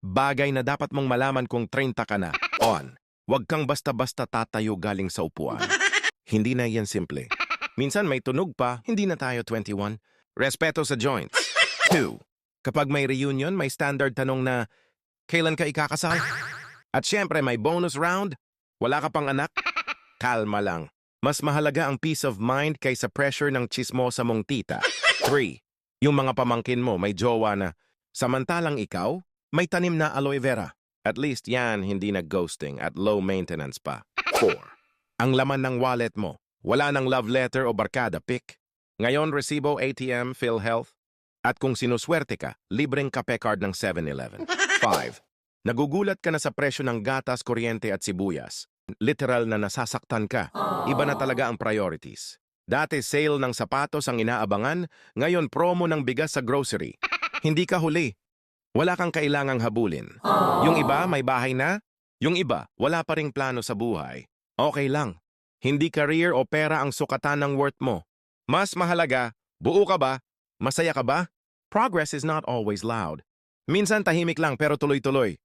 Bagay na dapat mong malaman kung 30 ka na. On. Huwag kang basta-basta tatayo galing sa upuan. Hindi na yan simple. Minsan may tunog pa, hindi na tayo 21. Respeto sa joints. 2. Kapag may reunion, may standard tanong na, kailan ka ikakasal? At syempre may bonus round, wala ka pang anak? Kalma lang. Mas mahalaga ang peace of mind kaysa pressure ng chismosa mong tita. 3. Yung mga pamangkin mo may jowa na, samantalang ikaw, may tanim na aloe vera. At least yan hindi nag-ghosting at low maintenance pa. 4. Ang laman ng wallet mo, wala ng love letter o barkada pic. Ngayon resibo ATM, PhilHealth. At kung sinuswerte ka, libreng kape card ng 7-Eleven. 5. Nagugulat ka na sa presyo ng gatas, kuryente at sibuyas. Literal na nasasaktan ka. Iba na talaga ang priorities. Dati sale ng sapatos ang inaabangan, ngayon promo ng bigas sa grocery. Hindi ka huli. Wala kang kailangang habulin. Yung iba may bahay na, yung iba wala pa ring plano sa buhay. Okay lang. Hindi career o pera ang sukatan ng worth mo. Mas mahalaga, buo ka ba? Masaya ka ba? Progress is not always loud. Minsan tahimik lang pero tuloy-tuloy.